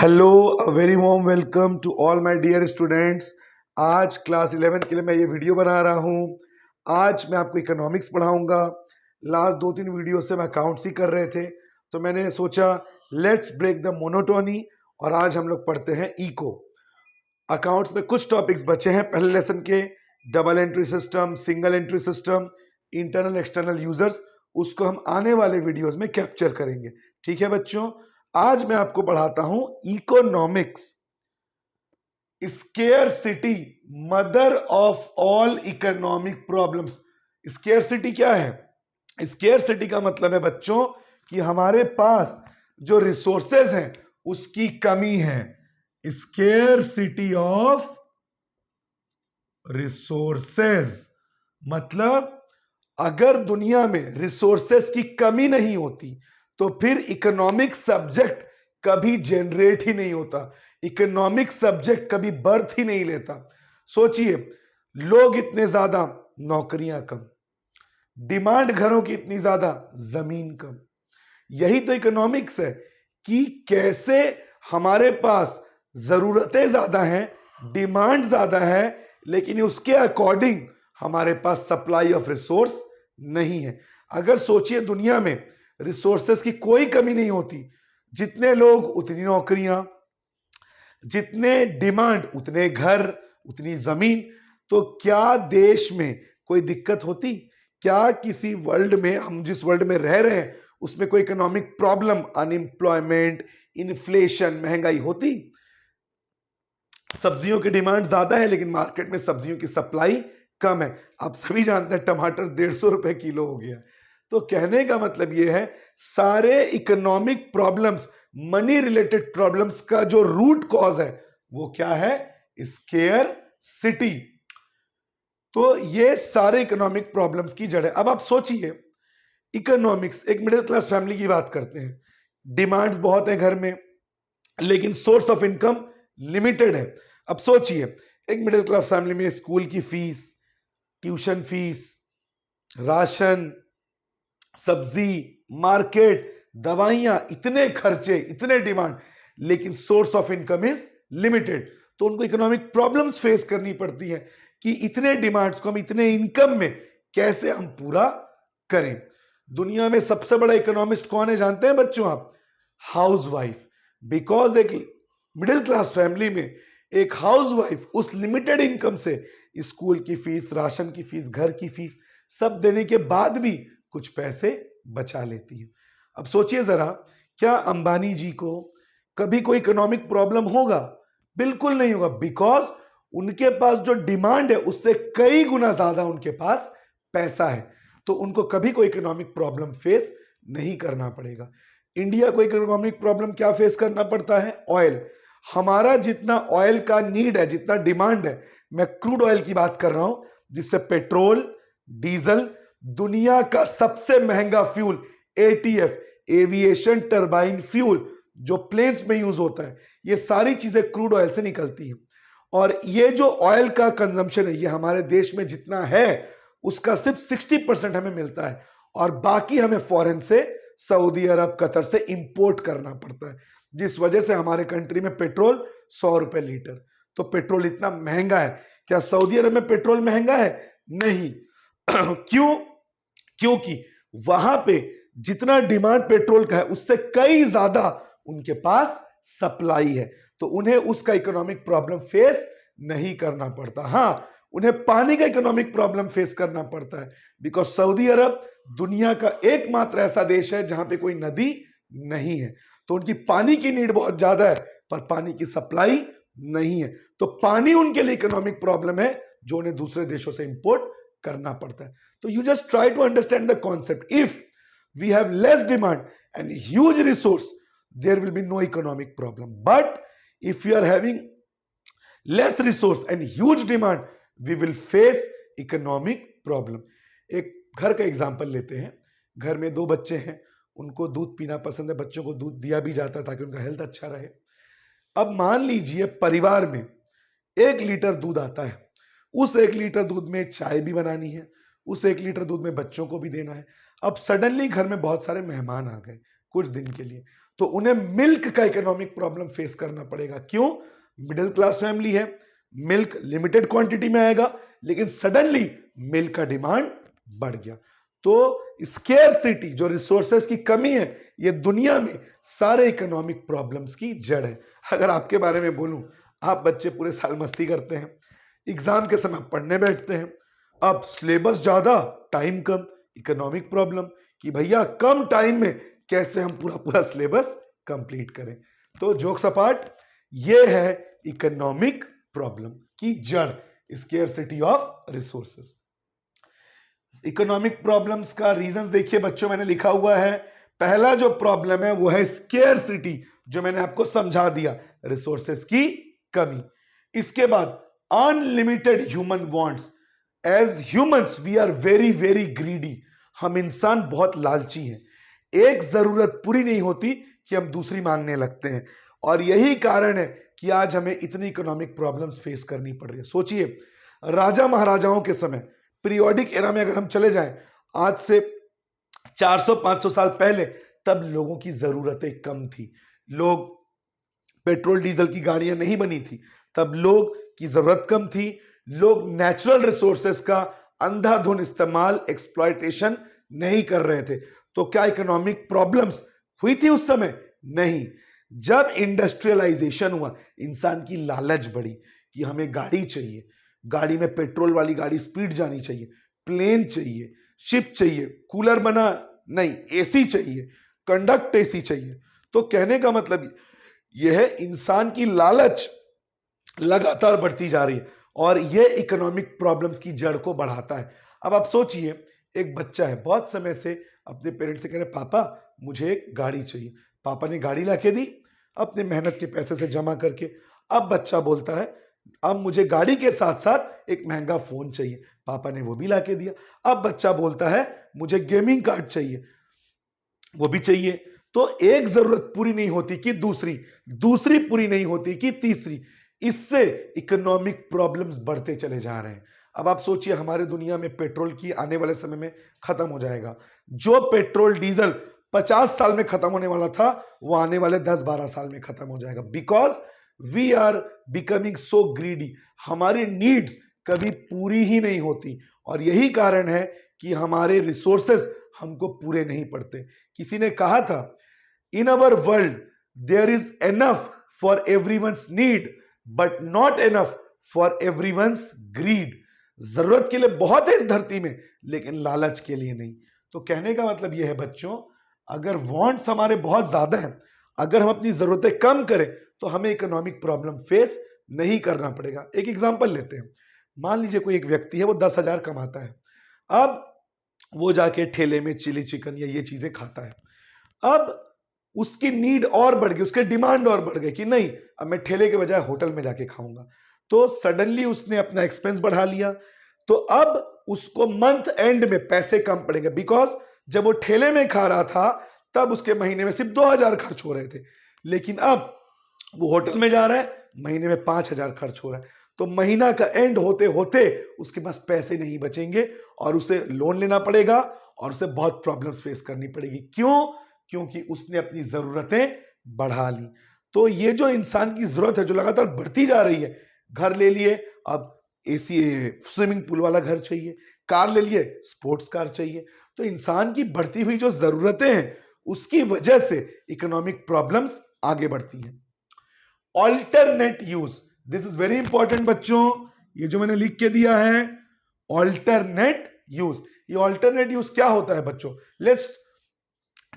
Hello, a very warm welcome to all my dear students. आज class 11th के लिए मैं ये वीडियो बना रहा हूँ। आज मैं आपको इकोनॉमिक्स पढ़ाऊंगा। लास्ट 2-3 वीडियो से मैं अकाउंट्स ही कर रहे थे, तो मैंने सोचा लेट्स ब्रेक द मोनोटोनी और आज हम लोग पढ़ते हैं इको। अकाउंट्स में कुछ टॉपिक्स बचे हैं पहले लेसन के, double entry system, single entry system, internal external users, उसको हम आने वाले वीडियोस में कैप्चर करेंगे। ठीक है बच्चों, आज मैं आपको पढ़ाता हूं economics. Scarcity mother of all economic problems. Scarcity क्या है? स्केयरसिटी का मतलब है बच्चों कि हमारे पास जो रिसोर्सेज हैं उसकी कमी है। स्केयरसिटी ऑफ रिसोर्सेज मतलब अगर दुनिया में रिसोर्सेस की कमी नहीं होती तो फिर इकोनॉमिक सब्जेक्ट कभी जनरेट ही नहीं होता, इकोनॉमिक सब्जेक्ट कभी बर्थ ही नहीं लेता। सोचिए, लोग इतने ज्यादा, नौकरियां कम, डिमांड घरों की इतनी ज्यादा, जमीन कम। यही तो इकोनॉमिक्स है कि कैसे हमारे पास जरूरतें ज्यादा हैं, डिमांड ज्यादा है, लेकिन उसके अकॉर्डिंग हमारे पास सप्लाई ऑफ रिसोर्स नहीं है। अगर सोचिए दुनिया में रिसोर्सेस की कोई कमी नहीं होती, जितने लोग उतनी नौकरियां, जितने डिमांड उतने घर, उतनी जमीन, तो क्या देश में कोई दिक्कत होती? क्या किसी वर्ल्ड में, हम जिस वर्ल्ड में रह रहे हैं उसमें कोई इकोनॉमिक प्रॉब्लम, अनएम्प्लॉयमेंट, इन्फ्लेशन, महंगाई होती? सब्जियों की डिमांड ज्यादा है लेकिन मार्केट में सब्जियों की सप्लाई कम है। आप सभी जानते हैं टमाटर 150 रुपए किलो हो गया। तो कहने का मतलब यह है, सारे economic problems, money related problems का जो रूट कॉज है वो क्या है? Square city. तो ये सारे इकोनॉमिक प्रॉब्लम्स की जड़ है। अब आप सोचिए, इकोनॉमिक्स, एक मिडिल क्लास फैमिली की बात करते हैं, डिमांड्स बहुत है घर में लेकिन सोर्स ऑफ इनकम लिमिटेड है। अब सोचिए, एक मिडिल क्लास फैमिली में स्कूल की फीस, ट्यूशन फीस, राशन, सब्जी, मार्केट, दवाइयां, इतने खर्चे, इतने डिमांड, लेकिन source of income is limited. तो उनको इकोनॉमिक प्रॉब्लम्स फेस करनी पड़ती है कि इतने डिमांड्स को हम इतने इनकम में कैसे हम पूरा करें। दुनिया में सबसे बड़ा इकोनॉमिस्ट कौन है जानते हैं बच्चों आप? हाउसवाइफ। बिकॉज एक मिडिल क्लास फैमिली में एक हाउसवाइफ उस लिमिटेड इनकम से स्कूल की फीस, राशन की फीस, घर की फीस सब देने के बाद भी कुछ पैसे बचा लेती है। अब सोचिए जरा, क्या अंबानी जी को कभी कोई इकोनॉमिक प्रॉब्लम होगा? बिल्कुल नहीं होगा, बिकॉज उनके पास जो डिमांड है उससे कई गुना ज्यादा उनके पास पैसा है, तो उनको कभी कोई इकोनॉमिक प्रॉब्लम फेस नहीं करना पड़ेगा। इंडिया को इकोनॉमिक प्रॉब्लम क्या फेस करना पड़ता है? ऑयल। हमारा जितना ऑयल का नीड है, जितना डिमांड है, मैं क्रूड ऑयल की बात कर रहा हूं, जिससे पेट्रोल, डीजल, दुनिया का सबसे महंगा fuel ETF, aviation turbine fuel, जो प्लेन्स में यूज होता है, ये सारी चीजें क्रूड ऑयल से निकलती हैं। और ये जो ऑयल का कंजम्पशन है, ये हमारे देश में जितना है उसका सिर्फ 60% हमें मिलता है, और बाकी हमें फॉरेन से, सऊदी अरब, कतर से इंपोर्ट करना पड़ता है, जिस वजह से हमारे कंट्री में पेट्रोल 100 रुपए लीटर। तो पेट्रोल इतना महंगा है। क्या सऊदी अरब में पेट्रोल महंगा है? नहीं। क्यों? क्योंकि वहां पे जितना डिमांड पेट्रोल का है उससे कई ज्यादा उनके पास सप्लाई है, तो उन्हें उसका इकोनॉमिक प्रॉब्लम फेस नहीं करना पड़ता। हां, उन्हें पानी का इकोनॉमिक प्रॉब्लम फेस करना पड़ता है, बिकॉज सऊदी अरब दुनिया का एकमात्र ऐसा देश है जहां पे कोई नदी नहीं है, तो उनकी पानी की नीड बहुत ज्यादा है पर पानी की सप्लाई नहीं है, तो पानी उनके लिए इकोनॉमिक प्रॉब्लम है जो उन्हें दूसरे देशों से इंपोर्ट करना पड़ता है। तो you just try to understand the concept. If we have less demand and huge resource, there will be no economic problem. But if we are having less resource and huge demand, we will face economic problem. एक घर का example लेते हैं। घर में 2 बच्चे हैं, उनको दूध पीना पसंद है, बच्चों को दूध दिया भी जाता है ताकि उनका हेल्थ अच्छा रहे। अब मान लीजिए परिवार में 1 लीटर दूध आता है, उस 1 लीटर दूध में चाय भी बनानी है, उस 1 लीटर दूध में बच्चों को भी देना है। अब सडनली घर में बहुत सारे मेहमान आ गए, कुछ दिन के लिए। तो उन्हें मिल्क का इकोनॉमिक प्रॉब्लम फेस करना पड़ेगा। क्यों? मिडिल क्लास फैमिली है, मिल्क लिमिटेड क्वांटिटी में आएगा, लेकिन सडनली मिल्क का डिमांड बढ़ गया। तो स्केर्सिटी, जो रिसोर्सेस की कमी है, ये दुनिया में सारे इकोनॉमिक प्रॉब्लम्स की जड़ है। अगर आपके बारे में बोलूं, आप बच्चे पूरे साल मस्ती करते हैं, एग्जाम के समय पढ़ने बैठते हैं, अब सिलेबस ज्यादा, टाइम कम, इकोनॉमिक प्रॉब्लम कि भैया कम टाइम में कैसे हम पूरा पूरा सिलेबस कंप्लीट करें। तो जोक्स अपार्ट, ये है इकोनॉमिक प्रॉब्लम की जड़, scarcity of resources. Economic problems का रीजंस देखिए बच्चों, मैंने लिखा हुआ है। पहला जो प्रॉब्लम है वो है स्केर्सिटी, जो मैंने आपको समझा दिया, रिसोर्सेस की कमी। इसके बाद unlimited human wants. As humans we are very very greedy. हम इंसान बहुत लालची हैं। एक जरूरत पूरी नहीं होती कि हम दूसरी मांगने लगते हैं, और यही कारण है कि आज हमें इतनी इकोनॉमिक प्रॉब्लम्स फेस करनी पड़ रही है। सोचिए, राजा महाराजाओं के समय, पीरियोडिक एरा में अगर हम चले जाएं, आज से 400-500 साल पहले, तब लोगों की जरूरतें कम थी। लोग, पेट्रोल डीजल की गाड़ियां नहीं बनी थी, तब लोग की जरूरत कम थी। लोग नेचुरल रिसोर्सेस का अंधाधुन इस्तेमाल, एक्सप्लॉयटेशन नहीं कर रहे थे। तो क्या इकोनॉमिक प्रॉब्लम्स हुई थी उस समय? नहीं। जब इंडस्ट्रियलाइजेशन हुआ, इंसान की लालच बढ़ी कि हमें गाड़ी चाहिए, गाड़ी में पेट्रोल वाली गाड़ी, स्पीड जानी चाहिए, प्लेन चाहिए, शिप चाहिए, कूलर बना नहीं, एसी चाहिए, कंडक्ट एसी चाहिए। तो कहने का मतलब यह है, इंसान की लालच लगातार बढ़ती जा रही है, और यह इकोनॉमिक प्रॉब्लम्स की जड़ को बढ़ाता है। अब आप सोचिए, एक बच्चा है, बहुत समय से अपने पेरेंट्स से कह रहे, पापा मुझे एक गाड़ी चाहिए। पापा ने गाड़ी लाके दी, अपने मेहनत के पैसे से जमा करके। अब बच्चा बोलता है, अब मुझे गाड़ी के साथ साथ एक महंगा फोन चाहिए। पापा ने वो भी लाके दिया। अब बच्चा बोलता है, मुझे गेमिंग कार्ड चाहिए, वो भी चाहिए। तो एक जरूरत पूरी नहीं होती कि दूसरी, दूसरी पूरी नहीं होती कि तीसरी। इससे इकोनॉमिक प्रॉब्लम्स बढ़ते चले जा रहे हैं। अब आप सोचिए, हमारे दुनिया में पेट्रोल की आने वाले समय में खत्म हो जाएगा। जो पेट्रोल डीजल 50 साल में खत्म होने वाला था, वो आने वाले 10-12 साल में खत्म हो जाएगा। Because we are becoming so greedy. हमारी नीड्स कभी पूरी ही नहीं होती, और यही कारण है कि हमारे रिसोर्सेस हमको पूरे नहीं पड़ते। किसी ने कहा था, in our world there is enough for everyone's need, but not enough for everyone's greed. जरूरत के लिए बहुत है इस धरती में, लेकिन लालच के लिए नहीं। तो कहने का मतलब यह है बच्चों, अगर वांट्स हमारे बहुत ज्यादा हैं, अगर हम अपनी जरूरतें कम करें, तो हमें इकोनॉमिक प्रॉब्लम फेस नहीं करना पड़ेगा। एक एग्जांपल लेते हैं। मान लीजिए कोई एक व्यक्ति है, वो 10,000 कमाता है। अब वो जाके ठेले में चिली चिकन या ये चीजें खाता है। अब उसकी नीड और बढ़ गई, उसके डिमांड और बढ़ गए कि नहीं, अब मैं ठेले के बजाय होटल में जाके खाऊंगा। तो सडनली उसने अपना एक्सपेंस बढ़ा लिया। तो अब उसको मंथ एंड में पैसे कम पड़ेंगे, बिकॉज जब वो ठेले में खा रहा था, तब उसके महीने में सिर्फ 2,000 खर्च हो रहे थे, लेकिन अब वो होटल में जा रहा है, महीने में 5,000 खर्च हो रहा है। तो महीना का एंड होते होते उसके पास पैसे नहीं बचेंगे, और उसे लोन लेना पड़ेगा, और उसे बहुत प्रॉब्लम्स फेस करनी पड़ेगी। क्यों? क्योंकि उसने अपनी जरूरतें बढ़ा ली। तो ये जो इंसान की जरूरत है, जो लगातार बढ़ती जा रही है, घर ले लिए, अब एसी स्विमिंग पूल वाला घर चाहिए, कार ले लिए, स्पोर्ट्स कार चाहिए। तो इंसान की बढ़ती हुई जो जरूरतें हैं, उसकी वजह से इकोनॉमिक प्रॉब्लम्स आगे बढ़ती हैं। Alternate use, this is very important बच्चों, ये जो मैंने लिख के दिया है, ऑल्टरनेट यूज। ये ऑल्टरनेट यूज क्या होता है बच्चों? Let's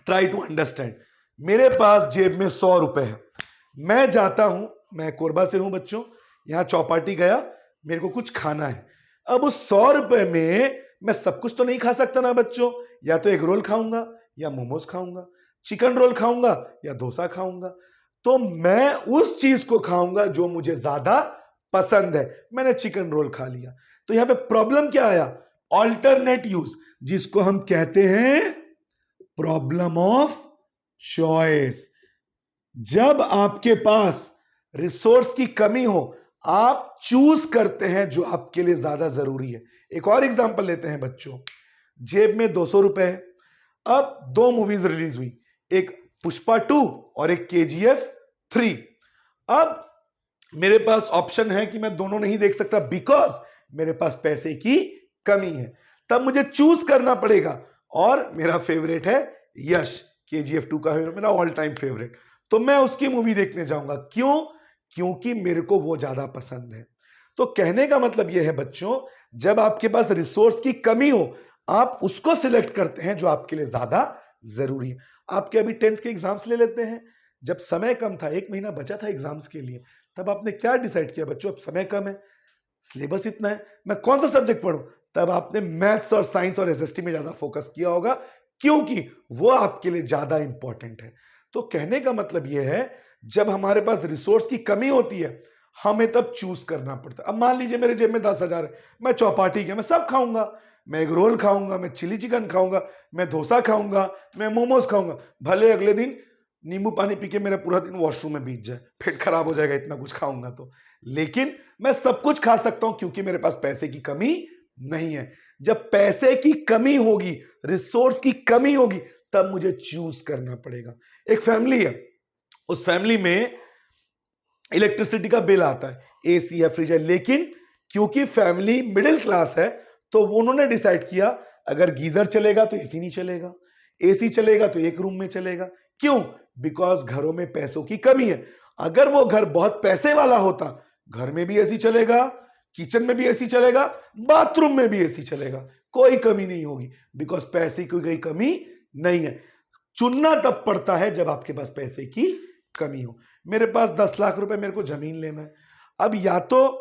try to understand. मेरे पास जेब में 100 रुपए है, मैं जाता हूं, मैं कोरबा से हूं बच्चों, यहां चौपाटी गया, मेरे को कुछ खाना है। अब उस 100 रुपए में मैं सब कुछ तो नहीं खा सकता ना बच्चों, या तो एग रोल खाऊंगा, या मोमोज खाऊंगा, चिकन रोल खाऊंगा, या डोसा खाऊंगा। तो मैं उस चीज को खाऊंगा जो मुझे ज्यादा पसंद है। मैंने चिकन रोल खा लिया। तो यहां पे प्रॉब्लम क्या आया? ऑल्टरनेट यूज, जिसको हम कहते हैं प्रॉब्लम ऑफ चॉइस। जब आपके पास रिसोर्स की कमी हो, आप चूज करते हैं जो आपके लिए ज्यादा जरूरी है। एक और एग्जांपल लेते हैं बच्चों। जेब में 200 रुपए है, अब 2 मूवीज रिलीज हुई, एक पुष्पा 2 और एक KGF 3। अब मेरे पास ऑप्शन है कि मैं दोनों नहीं देख सकता बिकॉज मेरे पास पैसे की कमी है, तब मुझे चूज करना पड़ेगा। और मेरा फेवरेट है यश, KGF 2 का हीरो मेरा ऑल टाइम फेवरेट, तो मैं उसकी मूवी देखने जाऊंगा। क्यों? क्योंकि मेरे को वो ज्यादा पसंद है। तो कहने का मतलब यह है बच्चों, जब आपके पास रिसोर्स की कमी हो, आप उसको सिलेक्ट करते हैं जो आपके लिए ज्यादा जरूरी है। आपके अभी 10th के एग्जाम्स ले लेते हैं, जब समय कम था, 1 महीना बचा था एग्जाम्स के लिए, तब आपने क्या डिसाइड किया बच्चों? अब समय कम है, सिलेबस इतना है, मैं कौन सा सब्जेक्ट पढूं? तब आपने मैथ्स और साइंस और SST में ज्यादा फोकस किया होगा, क्योंकि वो आपके लिए ज्यादा इंपॉर्टेंट है। तो कहने का मतलब यह है, जब हमारे पास रिसोर्स की कमी होती है, हमें तब चूज करना पड़ता है। अब मान लीजिए मेरे जेब में 10,000 है, मैं चौपाटी के मैं सब खाऊंगा, मैं एग रोल खाऊंगा, मैं चिली चिकन खाऊंगा, मैं डोसा खाऊंगा, मैं मोमोज खाऊंगा, भले अगले दिन नींबू पानी पी के मेरा पूरा दिन वॉशरूम में बीत जाए, पेट खराब हो जाएगा इतना कुछ खाऊंगा तो, लेकिन मैं सब कुछ खा सकता हूं क्योंकि मेरे पास पैसे की कमी नहीं है। जब पैसे की कमी होगी, रिसोर्स की कमी होगी, तब मुझे चूज करना पड़ेगा। एक फैमिली है, उस फैमिली में इलेक्ट्रिसिटी का बिल आता है, AC है, फ्रिज है, लेकिन क्योंकि फैमिली मिडिल क्लास है, तो उन्होंने डिसाइड किया अगर गीजर चलेगा तो AC नहीं चलेगा, AC चलेगा तो एक रूम में चलेगा। क्यों? बिकॉज घरों में पैसों की कमी है। अगर वो घर बहुत पैसे वाला होता, घर में भी AC चलेगा, किचन में भी AC चलेगा, बाथरूम में भी AC चलेगा, कोई कमी नहीं होगी, बिकॉज पैसे की कोई कमी नहीं है। चुनना तब पड़ता है जब आपके पास पैसे की कमी हो। मेरे पास 10 लाख रुपए मेरे को जमीन लेना है, अब या तो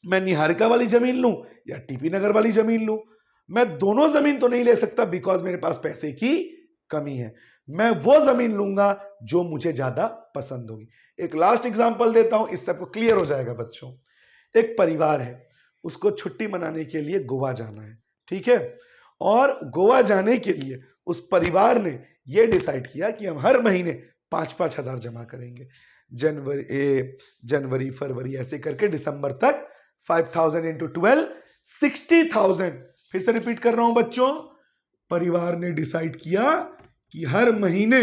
मैं निहारिका वाली जमीन लूं या TP नगर वाली जमीन लूं। मैं दोनों जमीन तो नहीं ले सकता बिकॉज मेरे पास पैसे की कमी है। मैं वो जमीन लूंगा जो मुझे ज्यादा पसंद होगी। एक लास्ट एग्जांपल देता हूं, इससे आपको क्लियर हो जाएगा बच्चों। एक परिवार है, उसको छुट्टी मनाने के लिए गोवा जाना है, ठीक है, और गोवा जाने के लिए उस परिवार ने यह डिसाइड किया कि हम हर महीने 5-5 हजार जमा करेंगे, जनवरी फरवरी ऐसे करके दिसंबर तक 5,000 इंटू 12 60,000। फिर से रिपीट कर रहा हूं बच्चों, परिवार ने डिसाइड किया कि हर महीने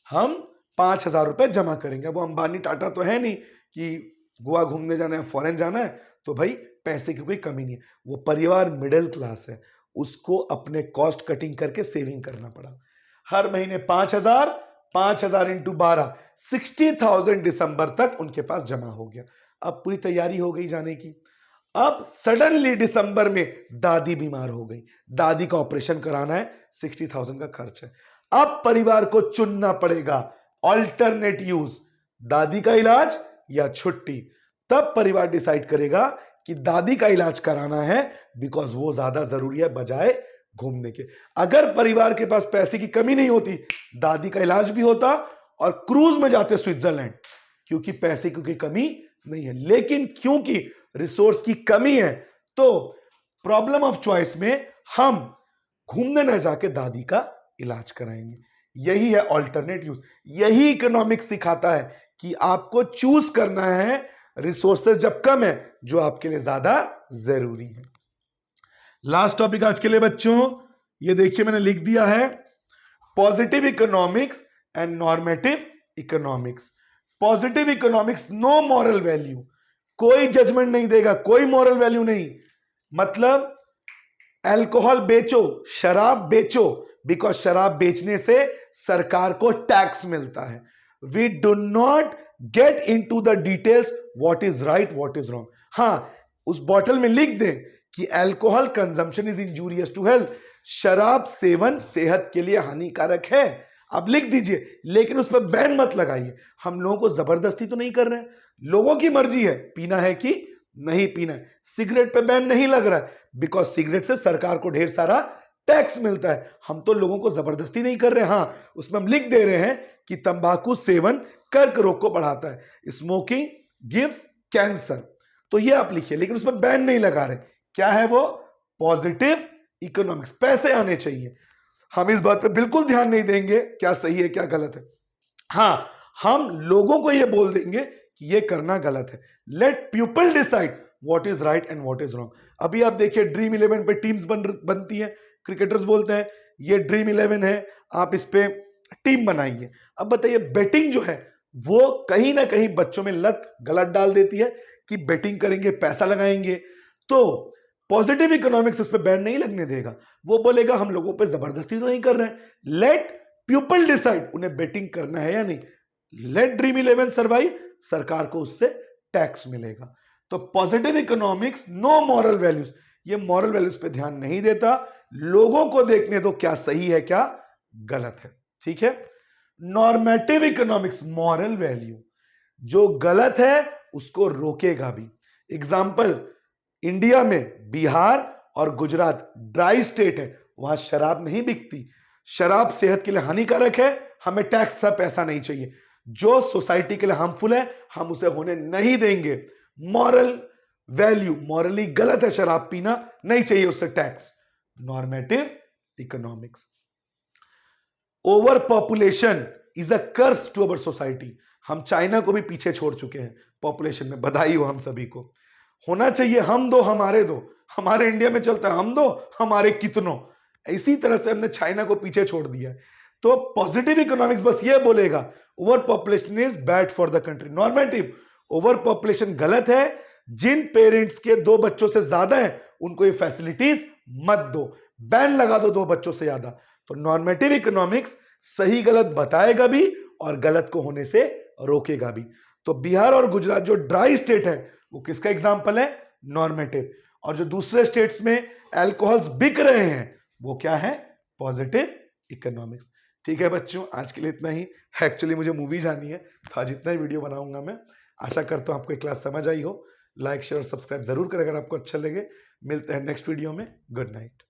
हम 5,000 रुपए जमा करेंगे। वो अंबानी टाटा तो है नहीं कि गोवा घूमने जाना है, फॉरेन जाना है, तो भाई पैसे की कोई कमी नहीं है। वो परिवार मिडिल क्लास है, उसको अपने कॉस्ट कटिंग करके सेविंग करना पड़ा। हर महीने 5,000, 5,000 इंटू 12 60,000 दिसंबर तक उनके पास जमा हो गया। अब पूरी तैयारी हो गई जाने की। अब सडनली दिसंबर में दादी बीमार हो गई, दादी का ऑपरेशन कराना है, 60,000 का खर्च है। अब परिवार को चुनना पड़ेगा ऑल्टरनेट यूज, दादी का इलाज या छुट्टी। तब परिवार डिसाइड करेगा कि दादी का इलाज कराना है बिकॉज वो ज्यादा जरूरी है बजाय घूमने के। अगर परिवार के पास पैसे की कमी नहीं होती, दादी का इलाज भी होता और क्रूज में जाते स्विट्जरलैंड, क्योंकि पैसे की कोई कमी नहीं है। लेकिन क्योंकि रिसोर्स की कमी है, तो प्रॉब्लम ऑफ चॉइस में हम घूमने न जाके दादी का इलाज कराएंगे। यही है ऑल्टरनेट यूज। यही इकोनॉमिक्स सिखाता है कि आपको चूज करना है रिसोर्सेज जब कम है जो आपके लिए ज्यादा जरूरी है। लास्ट टॉपिक आज के लिए बच्चों, ये देखिए मैंने लिख दिया है, positive economics and normative economics. Positive economics no moral value, कोई जजमेंट नहीं देगा, कोई मॉरल वैल्यू नहीं। मतलब अल्कोहल बेचो, शराब बेचो, बिकॉज शराब बेचने से सरकार को टैक्स मिलता है। We do not get into the details what is right what is wrong. हां, उस बॉटल में लिख दें कि alcohol consumption is injurious to health, शराब सेवन सेहत के लिए हानिकारक है, आप लिख दीजिए, लेकिन उस पर बैन मत लगाइए। हम लोगों को जबरदस्ती तो नहीं कर रहे हैं, लोगों की मर्जी है पीना है कि नहीं पीना है। सिगरेट पे बैन नहीं लग रहा है बिकॉज सिगरेट से सरकार को ढेर सारा टैक्स मिलता है। हम तो लोगों को जबरदस्ती नहीं कर रहे। हां, उसमें हम लिख दे रहे हैं कि तंबाकू सेवन कर्क रोग को बढ़ाता है, स्मोकिंग गिव्स कैंसर, तो ये आप लिखिए, लेकिन उसमें बैन नहीं लगा रहे। क्या है वो? Positive economics. पैसे आने चाहिए, हम इस बात पे बिल्कुल ध्यान नहीं देंगे क्या सही है क्या गलत है। हां, हम लोगों को यह बोल देंगे कि यह करना गलत है। Let people decide what is right and what is wrong. अभी आप देखिए ड्रीम 11 पे टीम्स बनती हैं, क्रिकेटर्स बोलते हैं ये ड्रीम 11 है, आप इस पे टीम बनाइए। अब बताइए बेटिंग जो है वो कहीं ना कहीं बच्चों में लत गलत डाल देती है कि बेटिंग करेंगे, पैसा लगाएंगे। तो पॉजिटिव इकोनॉमिक्स उस पर बैन नहीं लगने देगा, वो बोलेगा हम लोगों पे जबरदस्ती तो नहीं कर रहे हैं, लेट पीपल डिसाइड उन्हें बेटिंग करना है या नहीं, लेट ड्रीम 11 सर्वाइव, सरकार को उससे टैक्स मिलेगा। तो positive economics no moral values, ये मॉरल वैल्यूज पे ध्यान नहीं देता, लोगों को देखने दो क्या सही है क्या गलत है, ठीक है। नॉर्मेटिव इकोनॉमिक्स मॉरल वैल्यू, जो गलत है उसको रोकेगा भी। एग्जाम्पल, इंडिया में बिहार और गुजरात ड्राई स्टेट है, वहां शराब नहीं बिकती, शराब सेहत के लिए हानिकारक है, हमें टैक्स का पैसा नहीं चाहिए, जो सोसाइटी के लिए हार्मफुल है हम उसे होने नहीं देंगे। मॉरल वैल्यू, मॉरली गलत है शराब पीना, नहीं चाहिए उससे tax. Normative economics, over population is a curse to our society, हम चाइना को भी पीछे छोड़ चुके हैं पॉपुलेशन में, बधाई हो हम सभी को। होना चाहिए हम दो हमारे दो, हमारे इंडिया में चलता है हम दो हमारे कितनों, इसी तरह से हमने चाइना को पीछे छोड़ दिया है। तो पॉजिटिव इकोनॉमिक्स बस ये बोलेगा over population is bad for the country. Normative, over population गलत है, जिन पेरेंट्स के 2 बच्चों से ज्यादा है उनको ये फैसिलिटीज मत दो, बैन लगा दो 2 बच्चों से ज्यादा। तो नॉर्मेटिव इकोनॉमिक्स सही गलत बताएगा भी और गलत को होने से रोकेगा भी। तो बिहार और गुजरात जो ड्राई स्टेट है वो किसका एग्जांपल है, नॉर्मेटिव। और जो दूसरे स्टेट्स में अल्कोहल्स बिक रहे हैं वो क्या है, पॉजिटिव इकोनॉमिक्स। ठीक है बच्चों, आज के लिए इतना ही। एक्चुअली मुझे मूवी जानी है तो आज इतना ही वीडियो बनाऊंगा मैं। आशा करता हूं आपको ये क्लास समझ आई हो। लाइक शेयर सब्सक्राइब जरूर करें अगर आपको अच्छा लगे। मिलते हैं नेक्स्ट वीडियो में। Good night.